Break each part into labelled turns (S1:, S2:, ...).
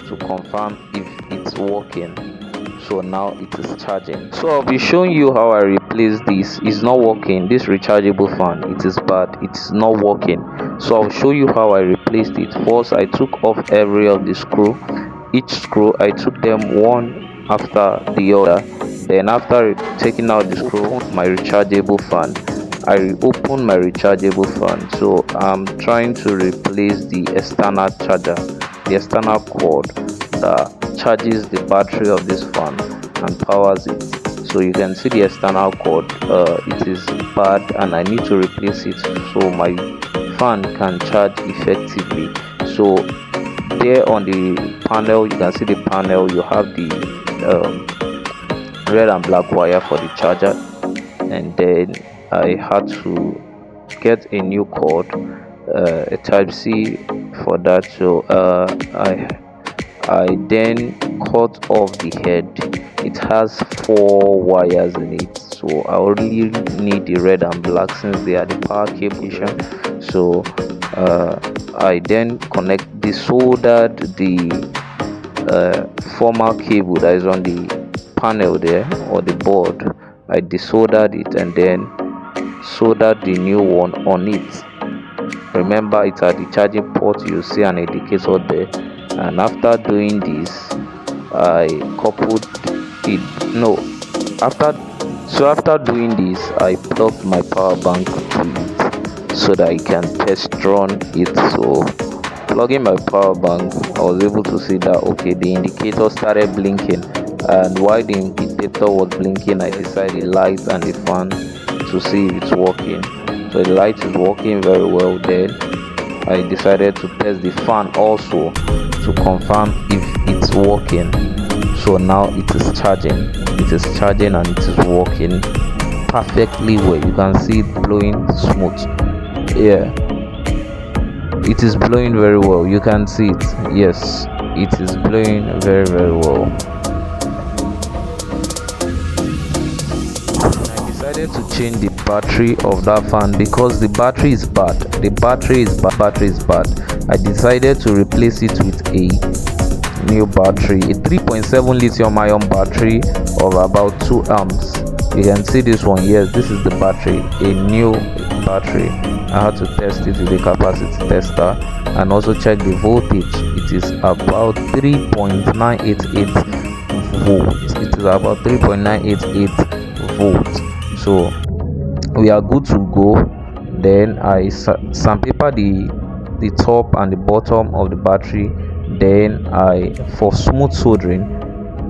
S1: to confirm if it's working. So now it is charging. So I'll be showing you how I replace this. It's not working. This rechargeable fan, it is bad, it's not working. So I'll show you how I replaced it. First, I took off every of the screw. Each screw I took them one after the other. Then after taking out the screw, my rechargeable fan, I reopened my rechargeable fan. So I'm trying to replace the external charger, the external cord that charges the battery of this fan and powers it. So you can see the external cord, it is bad and I need to replace it so my fan can charge effectively. So there on the panel, you can see the panel, you have the red and black wire for the charger, and then I had to get a new cord, a type C for that. So I then cut off the head. It has 4 wires in it, so I only need the red and black since they are the power cable. So I then soldered the former cable that is on the panel there, or the board. I desoldered it and then soldered the new one on it. Remember, it's at the charging port. You see an indicator there, and after doing this I coupled it. After doing this, I plugged my power bank to it so that I can test run it. So plugging my power bank, I was able to see that okay, the indicator started blinking, and while the indicator was blinking, I decided the light and the fan to see if it's working. So the light is working very well. Then I decided to test the fan also to confirm if it's working. So now it is charging. It is charging and it is working perfectly well. You can see it blowing smooth. Yeah, it is blowing very well. You can see it. Yes, it is blowing very, very well. I decided to change the battery of that fan because the battery is bad. The battery is bad. I decided to replace it with a new battery, a 3.7 lithium-ion battery of about 2 amps. You can see this one. Yes, this is the battery, a new battery. I had to test it with a capacity tester and also check the voltage. It is about 3.988 volts. It is about 3.988 volts. So we are good to go. Then I sandpaper the top and the bottom of the battery. Then for smooth soldering,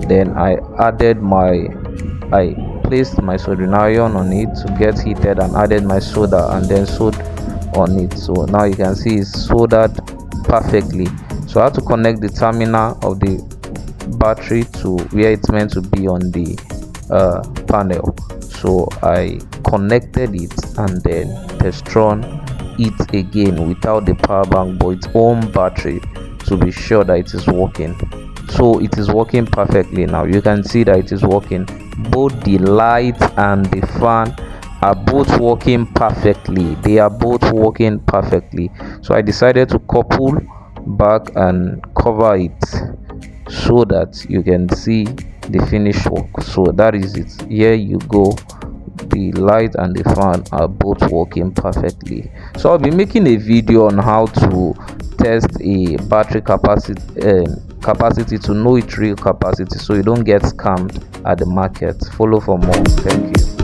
S1: then I placed my soldering iron on it to get heated and added my solder and then sewed on it. So now you can see it's soldered perfectly. So I had to connect the terminal of the battery to where it's meant to be on the panel. So I connected it and then test run it again without the power bank but its own battery to be sure that it is working. So it is working perfectly now. You can see that it is working. Both the light and the fan are both working perfectly. They are both working perfectly. So I decided to couple back and cover it so that you can see the finished work. So that is it. Here you go. The light and the fan are both working perfectly. So I'll be making a video on how to test a battery capacity to know its real capacity so you don't get scammed at the market. Follow for more. Thank you.